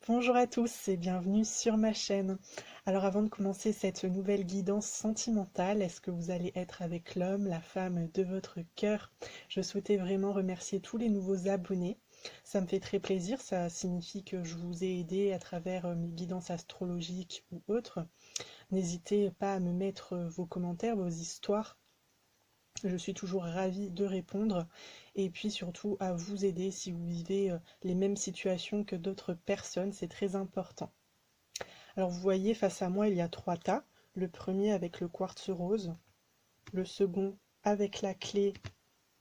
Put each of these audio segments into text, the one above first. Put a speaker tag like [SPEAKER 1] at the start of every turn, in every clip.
[SPEAKER 1] Bonjour à tous et bienvenue sur ma chaîne. Alors avant de commencer cette nouvelle guidance sentimentale, est-ce que vous allez être avec l'homme, la femme de votre cœur? Je souhaitais vraiment remercier tous les nouveaux abonnés. Ça me fait très plaisir, ça signifie que je vous ai aidé à travers mes guidances astrologiques ou autres. N'hésitez pas à me mettre vos commentaires, vos histoires. Je suis toujours ravie de répondre et puis surtout à vous aider si vous vivez les mêmes situations que d'autres personnes, c'est très important. Alors vous voyez face à moi il y a 3 tas, le premier avec le quartz rose, le second avec la clé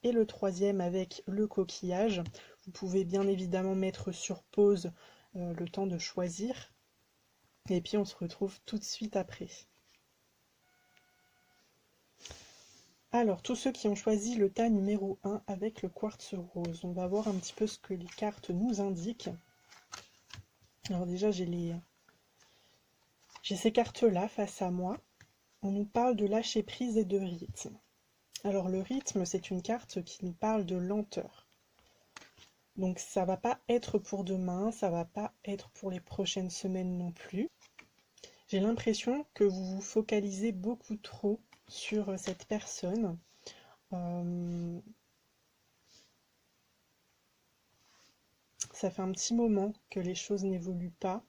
[SPEAKER 1] et le troisième avec le coquillage. Vous pouvez bien évidemment mettre sur pause le temps de choisir et puis on se retrouve tout de suite après. Alors, tous ceux qui ont choisi le tas numéro 1 avec le quartz rose, on va voir un petit peu ce que les cartes nous indiquent. Alors déjà, j'ai ces cartes-là face à moi. On nous parle de lâcher prise et de rythme. Alors le rythme, c'est une carte qui nous parle de lenteur. Donc ça va pas être pour demain, ça va pas être pour les prochaines semaines non plus. J'ai l'impression que vous vous focalisez beaucoup trop sur cette personne. Ça fait un petit moment que les choses n'évoluent pas.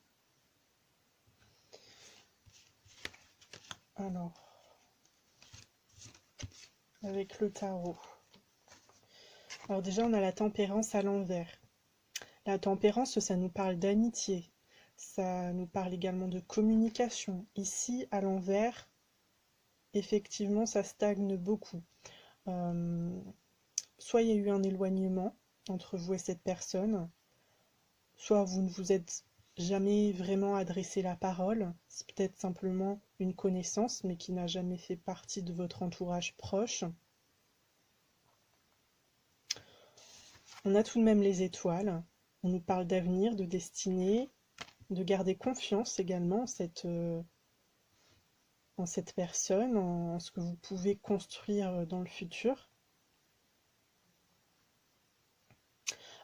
[SPEAKER 1] Alors, avec le tarot. Alors déjà, on a la tempérance à l'envers. La tempérance, ça nous parle d'amitié. Ça nous parle également de communication. Ici, à l'envers, effectivement, ça stagne beaucoup. Soit il y a eu un éloignement entre vous et cette personne, soit vous ne vous êtes jamais vraiment adressé la parole. C'est peut-être simplement une connaissance, mais qui n'a jamais fait partie de votre entourage proche. On a tout de même les étoiles. On nous parle d'avenir, de destinée, de garder confiance également en cette personne, en ce que vous pouvez construire dans le futur.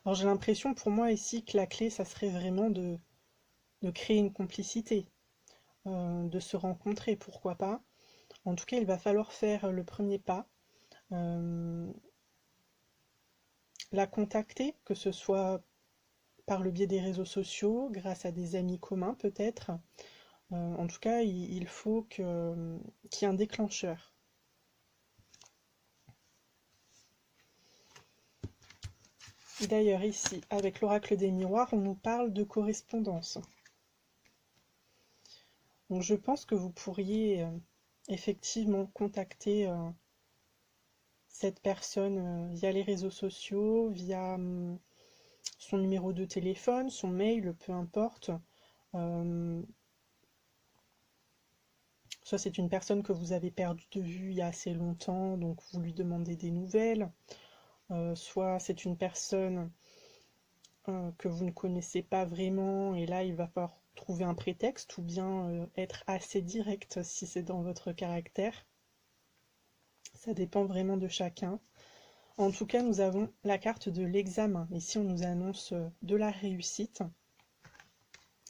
[SPEAKER 1] Alors j'ai l'impression pour moi ici que la clé, ça serait vraiment de créer une complicité, de se rencontrer, pourquoi pas. En tout cas, il va falloir faire le premier pas, la contacter, que ce soit par le biais des réseaux sociaux, grâce à des amis communs peut-être. En tout cas, il faut qu'il y ait un déclencheur. D'ailleurs, ici, avec l'oracle des miroirs, on nous parle de correspondance. Donc je pense que vous pourriez effectivement contacter cette personne via les réseaux sociaux, via son numéro de téléphone, son mail, peu importe. Soit c'est une personne que vous avez perdue de vue il y a assez longtemps, donc vous lui demandez des nouvelles. Soit c'est une personne que vous ne connaissez pas vraiment, et là il va falloir trouver un prétexte, ou bien être assez direct si c'est dans votre caractère. Ça dépend vraiment de chacun. En tout cas, nous avons la carte de l'examen. Ici, on nous annonce de la réussite,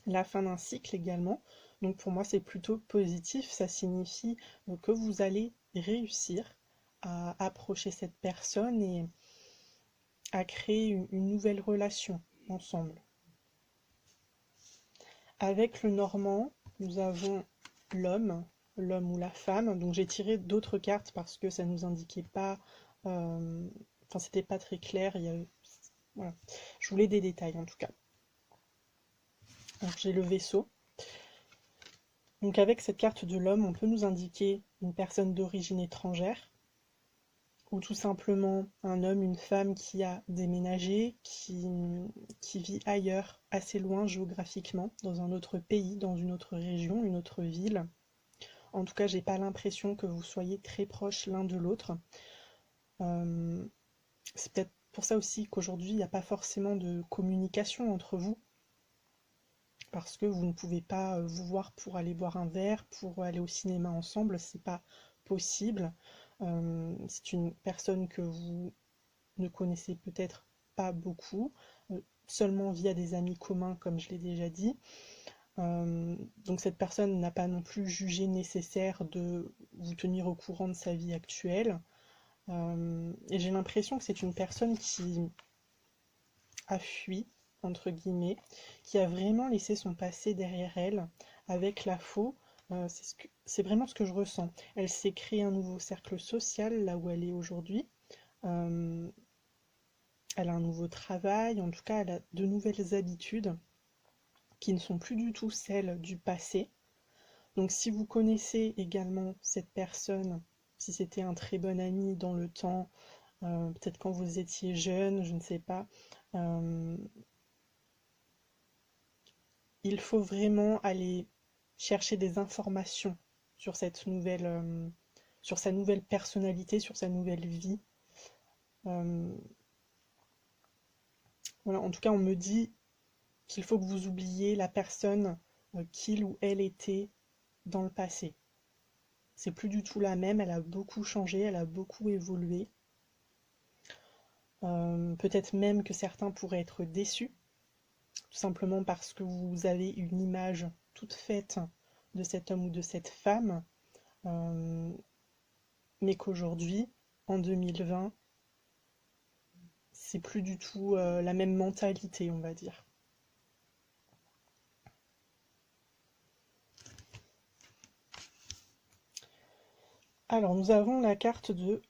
[SPEAKER 1] la fin d'un cycle également. Donc pour moi, c'est plutôt positif. Ça signifie que vous allez réussir à approcher cette personne et à créer une nouvelle relation ensemble. Avec le normand, nous avons l'homme ou la femme. Donc j'ai tiré d'autres cartes parce que ça ne nous indiquait pas, enfin c'était pas très clair. Voilà. Je voulais des détails en tout cas. Alors j'ai le vaisseau. Donc avec cette carte de l'homme, on peut nous indiquer une personne d'origine étrangère, ou tout simplement un homme, une femme qui a déménagé, qui vit ailleurs, assez loin géographiquement, dans un autre pays, dans une autre région, une autre ville. En tout cas, j'ai pas l'impression que vous soyez très proches l'un de l'autre. C'est peut-être pour ça aussi qu'aujourd'hui, il n'y a pas forcément de communication entre vous, parce que vous ne pouvez pas vous voir pour aller boire un verre, pour aller au cinéma ensemble, c'est pas possible. C'est une personne que vous ne connaissez peut-être pas beaucoup. seulement via des amis communs, comme je l'ai déjà dit. Donc cette personne n'a pas non plus jugé nécessaire de vous tenir au courant de sa vie actuelle. Et j'ai l'impression que c'est une personne qui a fui, entre guillemets, qui a vraiment laissé son passé derrière elle avec la faux. C'est vraiment ce que je ressens. Elle s'est créé un nouveau cercle social là où elle est aujourd'hui. Euh, Elle a un nouveau travail, en tout cas elle a de nouvelles habitudes qui ne sont plus du tout celles du passé. Donc si vous connaissez également cette personne, si c'était un très bon ami dans le temps, peut-être quand vous étiez jeune, je ne sais pas, euh, il faut vraiment aller chercher des informations sur sur sa nouvelle personnalité, sur sa nouvelle vie. Euh, voilà, en tout cas, on me dit qu'il faut que vous oubliez la personne qu'il ou elle était dans le passé. C'est plus du tout la même, elle a beaucoup changé, elle a beaucoup évolué. Peut-être même que certains pourraient être déçus, tout simplement parce que vous avez une image toute faite de cet homme ou de cette femme, mais qu'aujourd'hui, en 2020, c'est plus du tout la même mentalité, on va dire. Alors, nous avons la carte de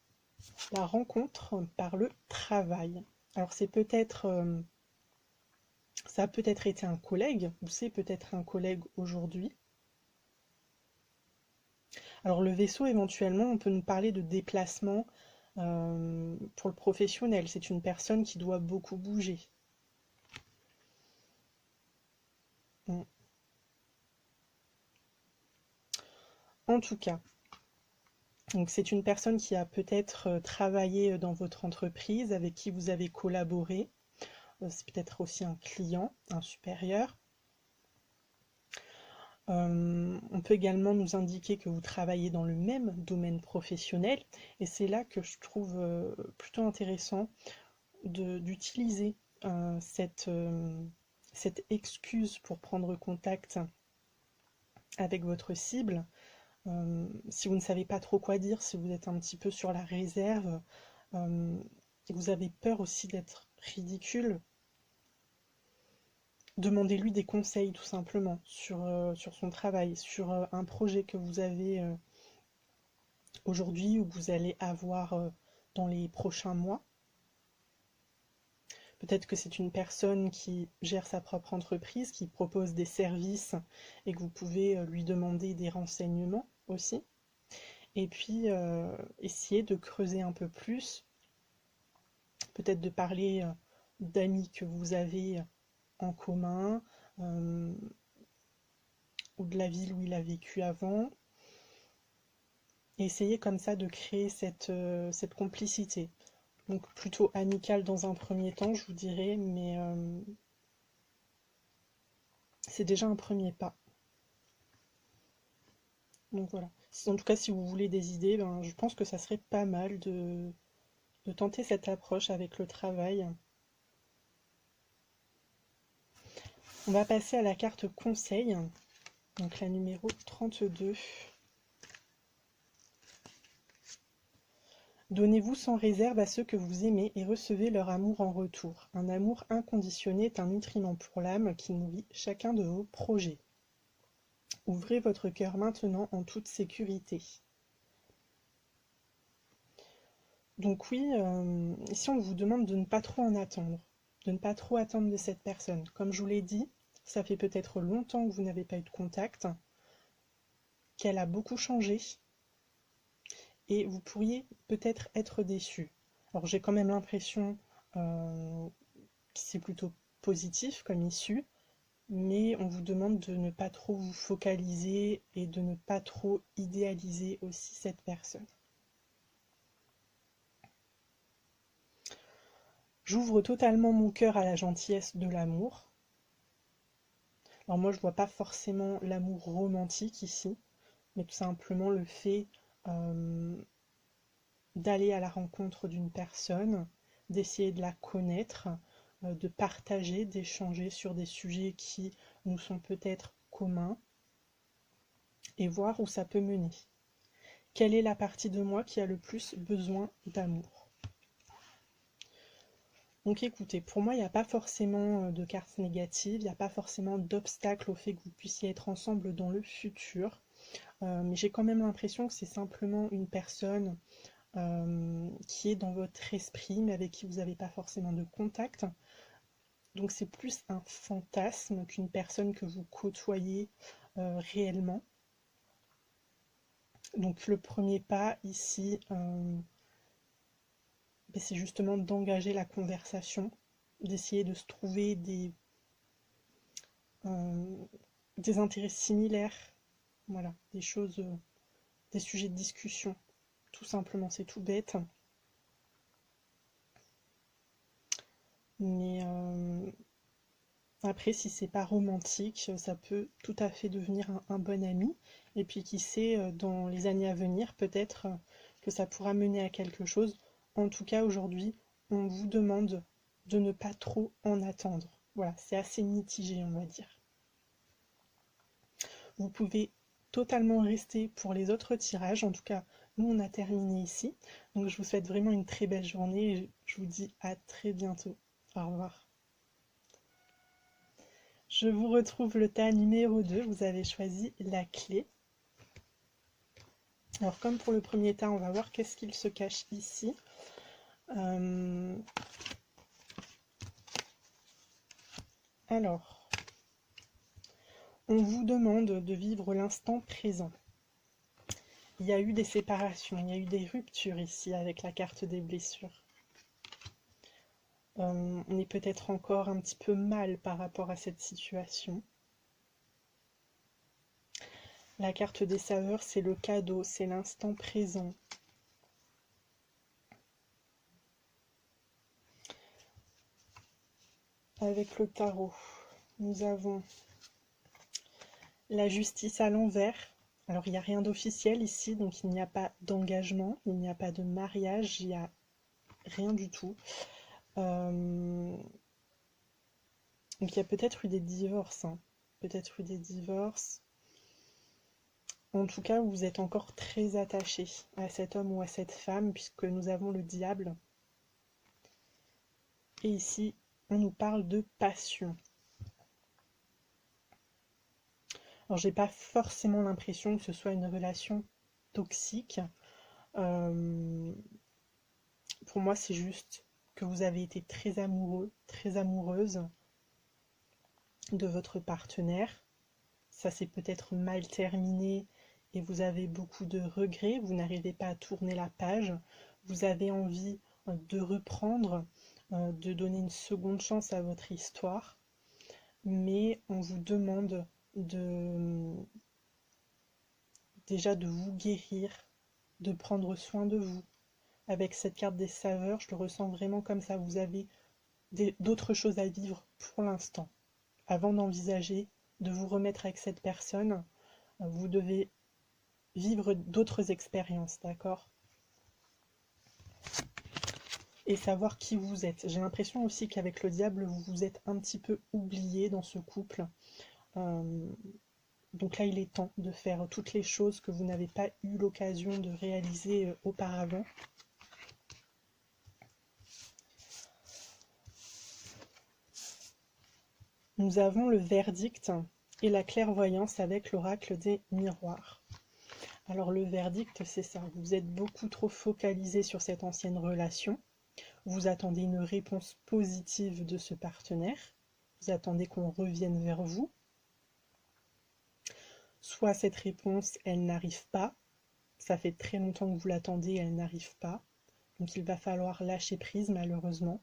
[SPEAKER 1] la rencontre par le travail. Alors, ça a peut-être été un collègue, ou c'est peut-être un collègue aujourd'hui. Alors, le vaisseau, éventuellement, on peut nous parler de déplacement pour le professionnel. C'est une personne qui doit beaucoup bouger. En tout cas, donc c'est une personne qui a peut-être travaillé dans votre entreprise, avec qui vous avez collaboré. C'est peut-être aussi un client, un supérieur. On peut également nous indiquer que vous travaillez dans le même domaine professionnel, et c'est là que je trouve plutôt intéressant d'utiliser cette excuse pour prendre contact avec votre cible. Si vous ne savez pas trop quoi dire, si vous êtes un petit peu sur la réserve, vous avez peur aussi d'être ridicule, demandez-lui des conseils tout simplement sur son travail, sur un projet que vous avez aujourd'hui ou que vous allez avoir dans les prochains mois. Peut-être que c'est une personne qui gère sa propre entreprise, qui propose des services et que vous pouvez lui demander des renseignements aussi. Et puis, essayer de creuser un peu plus, peut-être de parler d'amis que vous avez en commun, ou de la ville où il a vécu avant. Et essayer comme ça de créer cette complicité. Donc plutôt amicale dans un premier temps, je vous dirais, mais c'est déjà un premier pas. Donc voilà. En tout cas, si vous voulez des idées, ben, je pense que ça serait pas mal de tenter cette approche avec le travail. On va passer à la carte conseil, donc la numéro 32. Donnez-vous sans réserve à ceux que vous aimez et recevez leur amour en retour. Un amour inconditionné est un nutriment pour l'âme qui nourrit chacun de vos projets. Ouvrez votre cœur maintenant en toute sécurité. Donc oui, ici on vous demande de ne pas trop en attendre, de ne pas trop attendre de cette personne. Comme je vous l'ai dit, ça fait peut-être longtemps que vous n'avez pas eu de contact, qu'elle a beaucoup changé, et vous pourriez peut-être être déçu. Alors j'ai quand même l'impression que c'est plutôt positif comme issue, mais on vous demande de ne pas trop vous focaliser et de ne pas trop idéaliser aussi cette personne. J'ouvre totalement mon cœur à la gentillesse de l'amour. Alors moi je vois pas forcément l'amour romantique ici, mais tout simplement le fait d'aller à la rencontre d'une personne, d'essayer de la connaître, de partager, d'échanger sur des sujets qui nous sont peut-être communs et voir où ça peut mener. Quelle est la partie de moi qui a le plus besoin d'amour? Donc écoutez, pour moi, il n'y a pas forcément de cartes négatives, il n'y a pas forcément d'obstacle au fait que vous puissiez être ensemble dans le futur. Mais j'ai quand même l'impression que c'est simplement une personne qui est dans votre esprit, mais avec qui vous n'avez pas forcément de contact. Donc c'est plus un fantasme qu'une personne que vous côtoyez réellement. Donc le premier pas ici, c'est justement d'engager la conversation, d'essayer de se trouver des intérêts similaires, voilà, des choses, des sujets de discussion, tout simplement, c'est tout bête. Mais après, si c'est pas romantique, ça peut tout à fait devenir un bon ami. Et puis qui sait, dans les années à venir, peut-être que ça pourra mener à quelque chose. En tout cas, aujourd'hui, on vous demande de ne pas trop en attendre. Voilà, c'est assez mitigé, on va dire. Vous pouvez totalement rester pour les autres tirages. En tout cas, nous, on a terminé ici. Donc, je vous souhaite vraiment une très belle journée et je vous dis à très bientôt. Au revoir. Je vous retrouve le tas numéro 2. Vous avez choisi la clé. Alors, comme pour le premier tas, on va voir qu'est-ce qu'il se cache ici. Alors, on vous demande de vivre l'instant présent. Il y a eu des séparations, il y a eu des ruptures ici avec la carte des blessures. On est peut-être encore un petit peu mal par rapport à cette situation. La carte des saveurs, c'est le cadeau, c'est l'instant présent. Avec le tarot, nous avons la justice à l'envers. Alors, il n'y a rien d'officiel ici, donc il n'y a pas d'engagement, il n'y a pas de mariage, il n'y a rien du tout. Donc, il y a peut-être eu des divorces, hein. Peut-être eu des divorces. En tout cas, vous êtes encore très attaché à cet homme ou à cette femme, puisque nous avons le diable. Et ici, on nous parle de passion. Alors, j'ai pas forcément l'impression que ce soit une relation toxique. Pour moi, c'est juste que vous avez été très amoureux, très amoureuse de votre partenaire. Ça s'est peut-être mal terminé et vous avez beaucoup de regrets. Vous n'arrivez pas à tourner la page. Vous avez envie de reprendre, de donner une seconde chance à votre histoire. Mais on vous demande déjà de vous guérir, de prendre soin de vous. Avec cette carte des saveurs, je le ressens vraiment comme ça. Vous avez d'autres choses à vivre pour l'instant. Avant d'envisager de vous remettre avec cette personne, vous devez vivre d'autres expériences, d'accord? Et savoir qui vous êtes. J'ai l'impression aussi qu'avec le diable, vous vous êtes un petit peu oublié dans ce couple. Donc là, il est temps de faire toutes les choses que vous n'avez pas eu l'occasion de réaliser auparavant. Nous avons le verdict et la clairvoyance avec l'oracle des miroirs. Alors le verdict, c'est ça. Vous êtes beaucoup trop focalisé sur cette ancienne relation. Vous attendez une réponse positive de ce partenaire. Vous attendez qu'on revienne vers vous. Soit cette réponse, elle n'arrive pas. Ça fait très longtemps que vous l'attendez, elle n'arrive pas. Donc il va falloir lâcher prise malheureusement.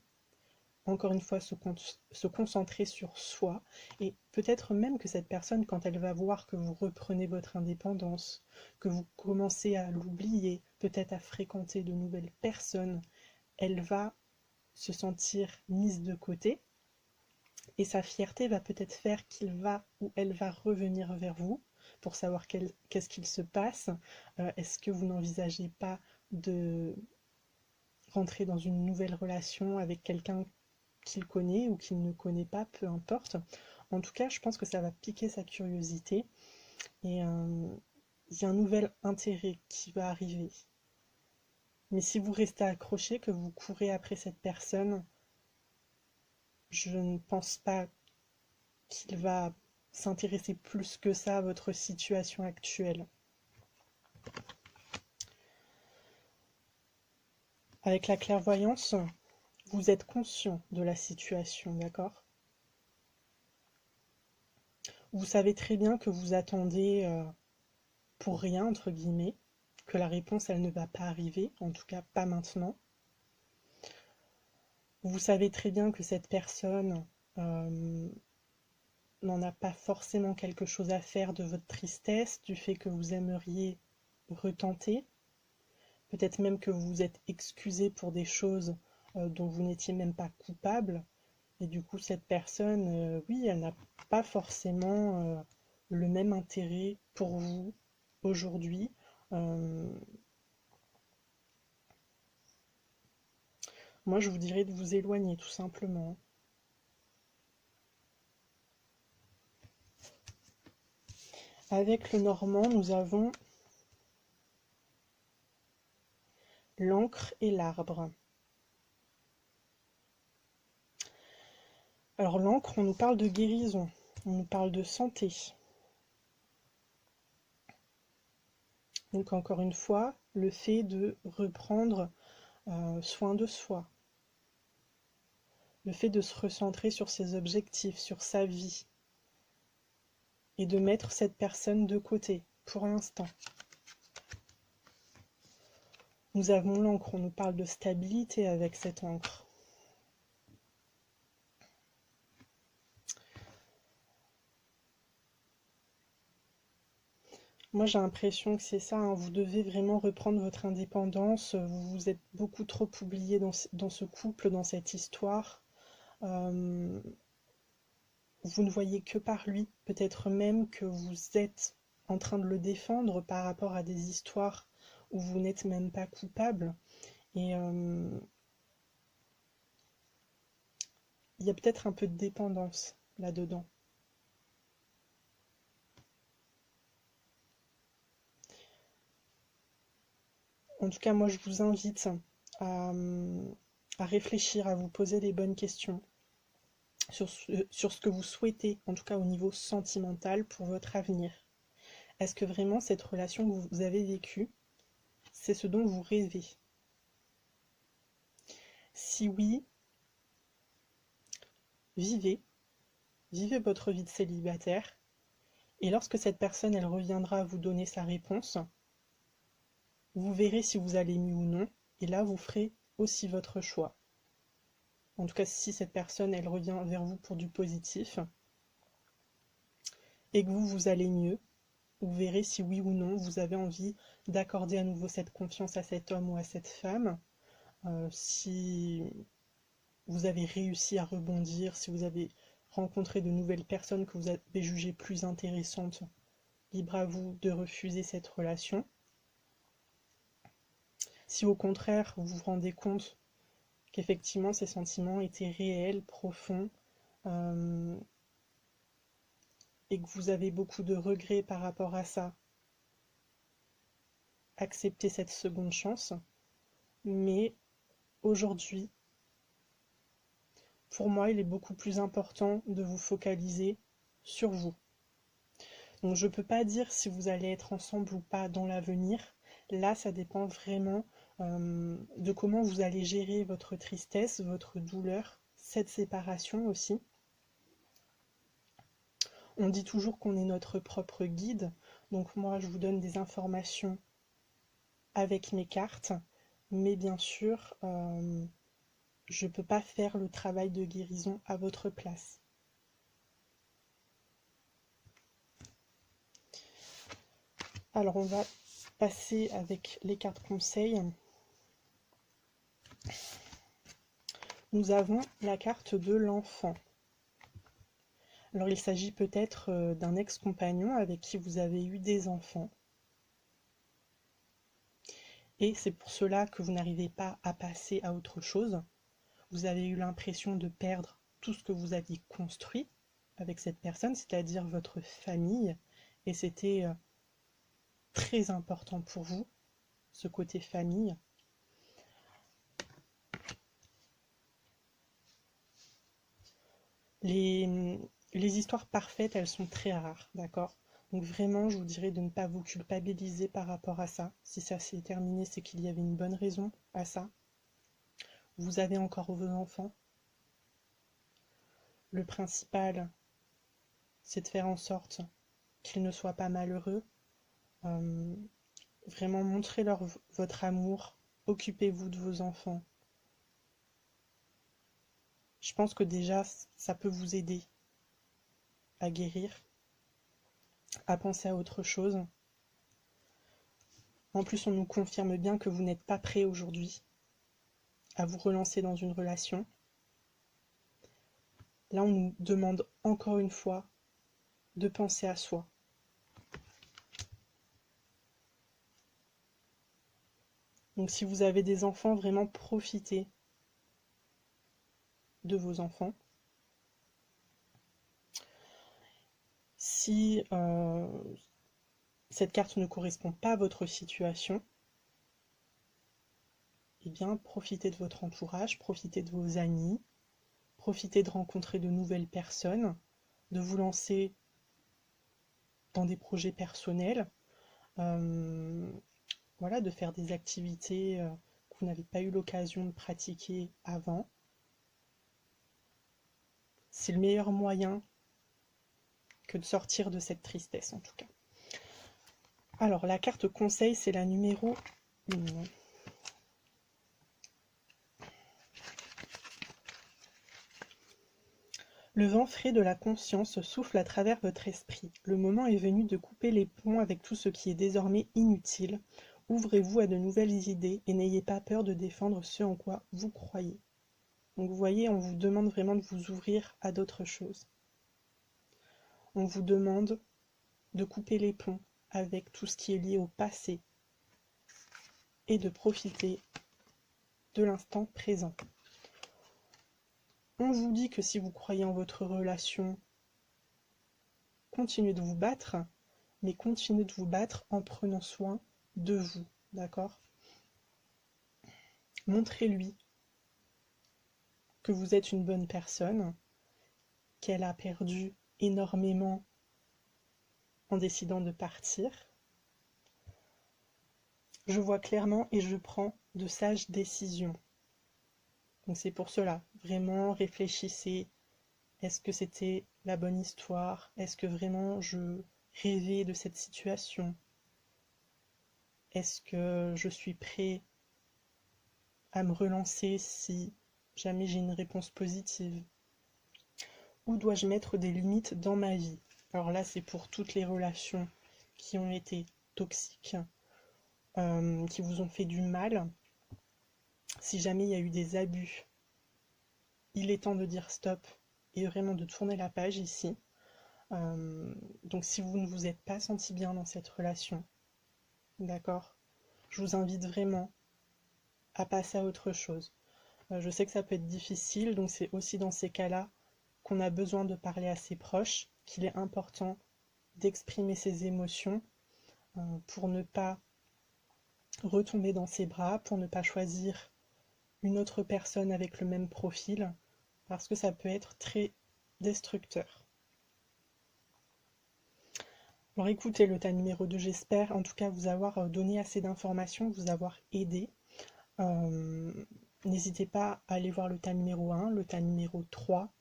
[SPEAKER 1] Encore une fois, se concentrer sur soi. Et peut-être même que cette personne, quand elle va voir que vous reprenez votre indépendance, que vous commencez à l'oublier, peut-être à fréquenter de nouvelles personnes, elle va se sentir mise de côté. Et sa fierté va peut-être faire qu'il va ou elle va revenir vers vous pour savoir qu'est-ce qu'il se passe. Est-ce que vous n'envisagez pas de rentrer dans une nouvelle relation avec quelqu'un qu'il connaît ou qu'il ne connaît pas, peu importe. En tout cas, je pense que ça va piquer sa curiosité et il y a un nouvel intérêt qui va arriver. Mais si vous restez accroché, que vous courez après cette personne, je ne pense pas qu'il va s'intéresser plus que ça à votre situation actuelle. Avec la clairvoyance, vous êtes conscient de la situation, d'accord? Vous savez très bien que vous attendez pour rien, entre guillemets, que la réponse, elle ne va pas arriver, en tout cas pas maintenant. Vous savez très bien que cette personne n'en a pas forcément quelque chose à faire de votre tristesse, du fait que vous aimeriez retenter. Peut-être même que vous vous êtes excusé pour des choses dont vous n'étiez même pas coupable. Et du coup, cette personne, oui, elle n'a pas forcément le même intérêt pour vous aujourd'hui. Moi, je vous dirais de vous éloigner, tout simplement. Avec le Normand, nous avons l'encre et l'arbre. Alors l'encre, on nous parle de guérison, on nous parle de santé. Donc encore une fois, le fait de reprendre soin de soi, le fait de se recentrer sur ses objectifs, sur sa vie, et de mettre cette personne de côté pour l'instant. Nous avons l'encre, on nous parle de stabilité avec cette encre. Moi j'ai l'impression que c'est ça, hein, vous devez vraiment reprendre votre indépendance, vous vous êtes beaucoup trop oublié dans ce couple, dans cette histoire. Vous ne voyez que par lui, peut-être même que vous êtes en train de le défendre par rapport à des histoires où vous n'êtes même pas coupable. Et il y a peut-être un peu de dépendance là-dedans. En tout cas, moi, je vous invite à, à réfléchir, à vous poser les bonnes questions sur ce que vous souhaitez, en tout cas au niveau sentimental, pour votre avenir. Est-ce que vraiment cette relation que vous avez vécue, c'est ce dont vous rêvez? Si oui, vivez votre vie de célibataire, et lorsque cette personne, elle reviendra vous donner sa réponse, vous verrez si vous allez mieux ou non, et là, vous ferez aussi votre choix. En tout cas, si cette personne, elle revient vers vous pour du positif, et que vous allez mieux, vous verrez si oui ou non vous avez envie d'accorder à nouveau cette confiance à cet homme ou à cette femme, si vous avez réussi à rebondir, si vous avez rencontré de nouvelles personnes que vous avez jugées plus intéressantes, libre à vous de refuser cette relation. Si au contraire vous vous rendez compte qu'effectivement ces sentiments étaient réels, profonds, et que vous avez beaucoup de regrets par rapport à ça, acceptez cette seconde chance. Mais aujourd'hui, pour moi, il est beaucoup plus important de vous focaliser sur vous. Donc je ne peux pas dire si vous allez être ensemble ou pas dans l'avenir. Là, ça dépend vraiment de comment vous allez gérer votre tristesse, votre douleur, cette séparation aussi. On dit toujours qu'on est notre propre guide. Donc moi, je vous donne des informations avec mes cartes. Mais bien sûr, je ne peux pas faire le travail de guérison à votre place. Alors on va passer avec les cartes conseils. Nous avons la carte de l'enfant. Alors il s'agit peut-être d'un ex-compagnon avec qui vous avez eu des enfants. Et c'est pour cela que vous n'arrivez pas à passer à autre chose. vous avez eu l'impression de perdre tout ce que vous aviez construit avec cette personne, c'est-à-dire votre famille, et c'était très important pour vous, ce côté famille. Les histoires parfaites, elles sont très rares, d'accord? Donc vraiment, je vous dirais de ne pas vous culpabiliser par rapport à ça. Si ça s'est terminé, c'est qu'il y avait une bonne raison à ça. Vous avez encore vos enfants. Le principal, c'est de faire en sorte qu'ils ne soient pas malheureux. Vraiment, montrez-leur votre amour. Occupez-vous de vos enfants. Je pense que déjà, ça peut vous aider à guérir, à penser à autre chose. En plus, on nous confirme bien que vous n'êtes pas prêt aujourd'hui à vous relancer dans une relation. Là, on nous demande encore une fois de penser à soi. Donc si vous avez des enfants, vraiment profitez de vos enfants. Si cette carte ne correspond pas à votre situation, eh bien profitez de votre entourage, profitez de vos amis, profitez de rencontrer de nouvelles personnes, de vous lancer dans des projets personnels, voilà, de faire des activités que vous n'avez pas eu l'occasion de pratiquer avant. C'est le meilleur moyen que de sortir de cette tristesse en tout cas. Alors la carte conseil, c'est la numéro 1. Le vent frais de la conscience souffle à travers votre esprit. Le moment est venu de couper les ponts avec tout ce qui est désormais inutile. Ouvrez-vous à de nouvelles idées et n'ayez pas peur de défendre ce en quoi vous croyez. Donc vous voyez, on vous demande vraiment de vous ouvrir à d'autres choses. On vous demande de couper les ponts avec tout ce qui est lié au passé et de profiter de l'instant présent. On vous dit que si vous croyez en votre relation, continuez de vous battre, mais continuez de vous battre en prenant soin de vous, d'accord? Montrez-lui que vous êtes une bonne personne, qu'elle a perdu énormément en décidant de partir. Je vois clairement et je prends de sages décisions. Donc c'est pour cela, vraiment réfléchissez. Est-ce que c'était la bonne histoire? Est-ce que vraiment je rêvais de cette situation? Est-ce que je suis prêt à me relancer si jamais j'ai une réponse positive? Où dois-je mettre des limites dans ma vie? Alors là, c'est pour toutes les relations qui ont été toxiques, qui vous ont fait du mal. Si jamais il y a eu des abus, il est temps de dire stop et vraiment de tourner la page ici. Donc si vous ne vous êtes pas senti bien dans cette relation, d'accord, je vous invite vraiment à passer à autre chose. Je sais que ça peut être difficile, donc c'est aussi dans ces cas-là qu'on a besoin de parler à ses proches, qu'il est important d'exprimer ses émotions pour ne pas retomber dans ses bras, pour ne pas choisir une autre personne avec le même profil, parce que ça peut être très destructeur. Alors écoutez le tas numéro 2, j'espère en tout cas vous avoir donné assez d'informations, vous avoir aidé. N'hésitez pas à aller voir le tas numéro 1, le tas numéro 3,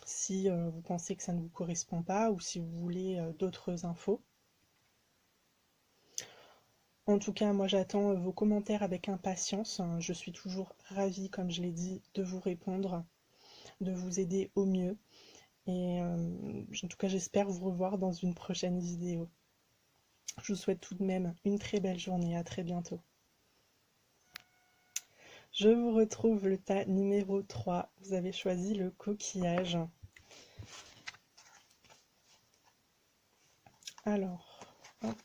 [SPEAKER 1] si vous pensez que ça ne vous correspond pas ou si vous voulez d'autres infos. En tout cas, moi j'attends vos commentaires avec impatience. Je suis toujours ravie, comme je l'ai dit, de vous répondre, de vous aider au mieux. Et en tout cas, j'espère vous revoir dans une prochaine vidéo. Je vous souhaite tout de même une très belle journée. À très bientôt. Je vous retrouve le tas numéro 3. Vous avez choisi le coquillage. Alors, hop.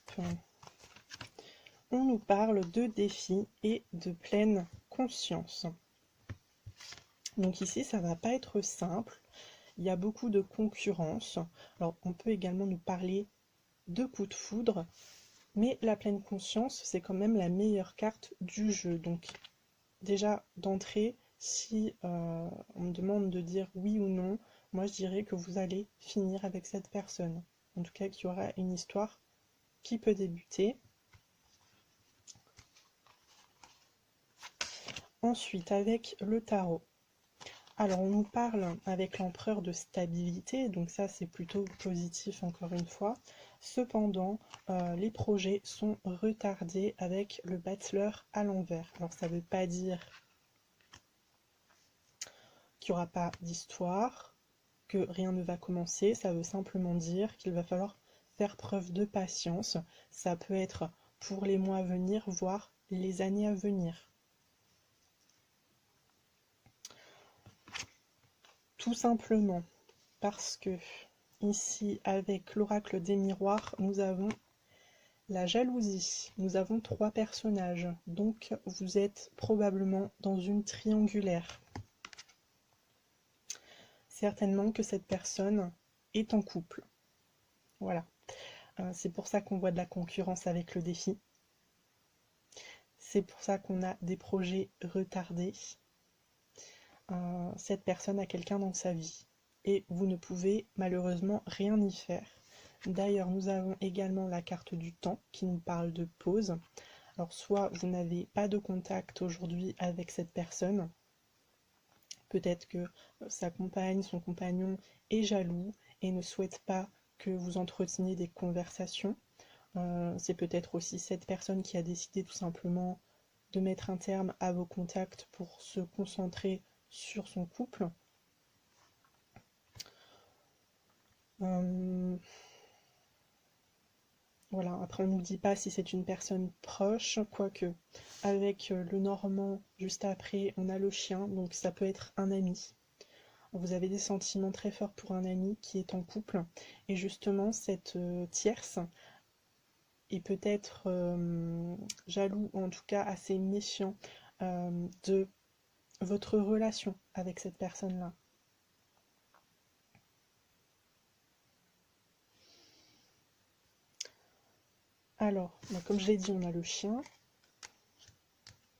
[SPEAKER 1] On nous parle de défis et de pleine conscience. Donc ici, ça va pas être simple. Il y a beaucoup de concurrence. Alors, on peut également nous parler de coups de foudre, mais la pleine conscience, c'est quand même la meilleure carte du jeu. Donc, déjà, d'entrée, si on me demande de dire oui ou non, moi je dirais que vous allez finir avec cette personne. En tout cas, qu'il y aura une histoire qui peut débuter. Ensuite, avec le tarot. Alors, on nous parle avec l'empereur de stabilité, donc ça c'est plutôt positif encore une fois. Cependant, les projets sont retardés avec le bachelor à l'envers. Alors, ça ne veut pas dire qu'il n'y aura pas d'histoire, que rien ne va commencer, ça veut simplement dire qu'il va falloir faire preuve de patience. Ça peut être pour les mois à venir, voire les années à venir. Tout simplement parce que ici, avec l'oracle des miroirs, nous avons la jalousie. Nous avons 3 personnages, donc vous êtes probablement dans une triangulaire. Certainement que cette personne est en couple. Voilà. C'est pour ça qu'on voit de la concurrence avec le défi. C'est pour ça qu'on a des projets retardés. Cette personne a quelqu'un dans sa vie. Et vous ne pouvez malheureusement rien y faire. D'ailleurs, nous avons également la carte du temps qui nous parle de pause. Alors, soit vous n'avez pas de contact aujourd'hui avec cette personne, peut-être que sa compagne, son compagnon est jaloux et ne souhaite pas que vous entreteniez des conversations. C'est peut-être aussi cette personne qui a décidé tout simplement de mettre un terme à vos contacts pour se concentrer sur son couple. Voilà, après on ne nous dit pas si c'est une personne proche, quoique avec le Normand juste après, on a le chien, donc ça peut être un ami. Vous avez des sentiments très forts pour un ami qui est en couple, et justement cette tierce est peut-être jaloux, ou en tout cas assez méfiant de votre relation avec cette personne-là. Alors, comme je l'ai dit, on a le chien.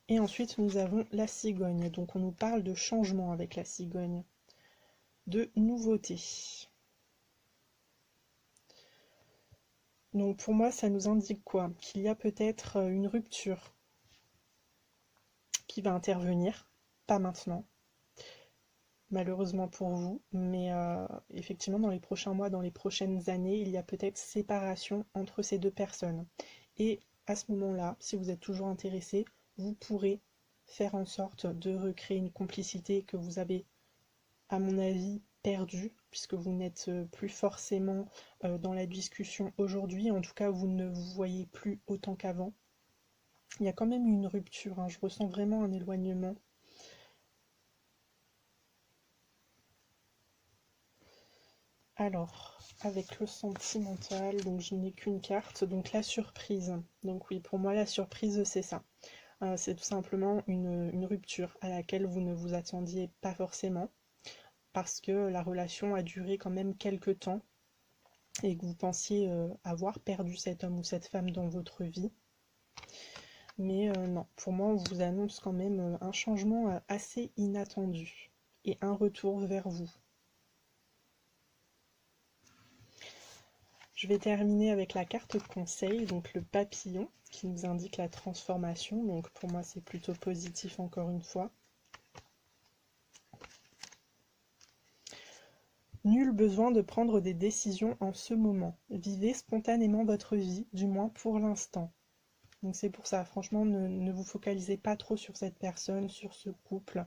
[SPEAKER 1] Et ensuite, nous avons la cigogne. Donc, on nous parle de changement avec la cigogne, de nouveauté. Donc, pour moi, ça nous indique quoi? Qu'il y a peut-être une rupture qui va intervenir, pas maintenant, malheureusement pour vous, mais effectivement, dans les prochains mois, dans les prochaines années, il y a peut-être séparation entre ces deux personnes. Et à ce moment-là, si vous êtes toujours intéressé, vous pourrez faire en sorte de recréer une complicité que vous avez, à mon avis, perdue, puisque vous n'êtes plus forcément dans la discussion aujourd'hui. En tout cas, vous ne vous voyez plus autant qu'avant. Il y a quand même une rupture, hein. Je ressens vraiment un éloignement. Alors, avec le sentimental, donc je n'ai qu'une carte, donc la surprise. Donc oui, pour moi, la surprise, c'est ça. C'est tout simplement une rupture à laquelle vous ne vous attendiez pas forcément, parce que la relation a duré quand même quelques temps, et que vous pensiez avoir perdu cet homme ou cette femme dans votre vie. Mais non, pour moi, on vous annonce quand même un changement assez inattendu, et un retour vers vous. Je vais terminer avec la carte conseil, donc le papillon, qui nous indique la transformation. Donc pour moi, c'est plutôt positif encore une fois. Nul besoin de prendre des décisions en ce moment. Vivez spontanément votre vie, du moins pour l'instant. Donc c'est pour ça, franchement, ne vous focalisez pas trop sur cette personne, sur ce couple.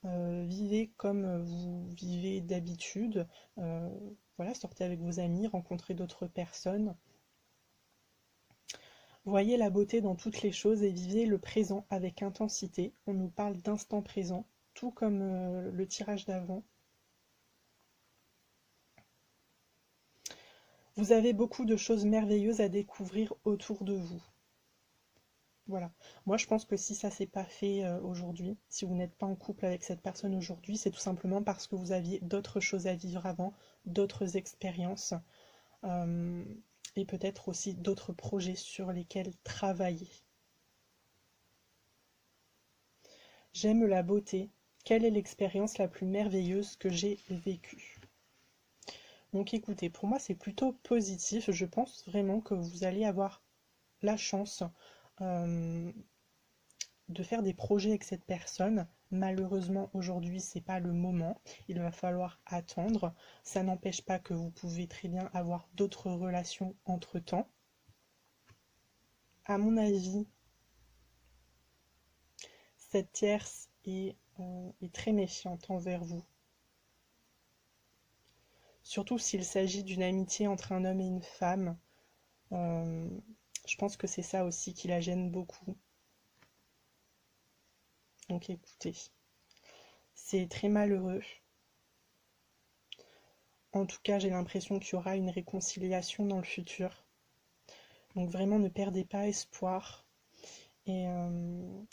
[SPEAKER 1] Vivez comme vous vivez d'habitude. Voilà, sortez avec vos amis, rencontrez d'autres personnes. Voyez la beauté dans toutes les choses et vivez le présent avec intensité. On nous parle d'instant présent, tout comme le tirage d'avant. Vous avez beaucoup de choses merveilleuses à découvrir autour de vous. Voilà. Moi, je pense que si ça s'est pas fait aujourd'hui, si vous n'êtes pas en couple avec cette personne aujourd'hui, c'est tout simplement parce que vous aviez d'autres choses à vivre avant, d'autres expériences, euh, et peut-être aussi d'autres projets sur lesquels travailler. J'aime la beauté. Quelle est l'expérience la plus merveilleuse que j'ai vécue? Donc écoutez, pour moi c'est plutôt positif. Je pense vraiment que vous allez avoir la chance euh, de faire des projets avec cette personne. Malheureusement, aujourd'hui, c'est pas le moment. Il va falloir attendre. Ça n'empêche pas que vous pouvez très bien avoir d'autres relations entre-temps. À mon avis, cette tierce est très méfiante envers vous. Surtout s'il s'agit d'une amitié entre un homme et une femme. Euh, je pense que c'est ça aussi qui la gêne beaucoup. Donc écoutez, c'est très malheureux. En tout cas, j'ai l'impression qu'il y aura une réconciliation dans le futur. Donc vraiment, ne perdez pas espoir. Et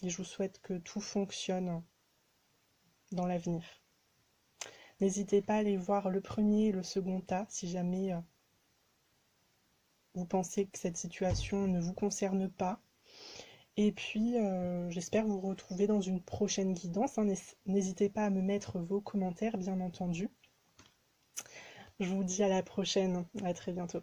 [SPEAKER 1] je vous souhaite que tout fonctionne dans l'avenir. N'hésitez pas à aller voir le premier et le second tas si jamais vous pensez que cette situation ne vous concerne pas. Et puis, j'espère vous retrouver dans une prochaine guidance, hein. N'hésitez pas à me mettre vos commentaires, bien entendu. Je vous dis à la prochaine, à très bientôt.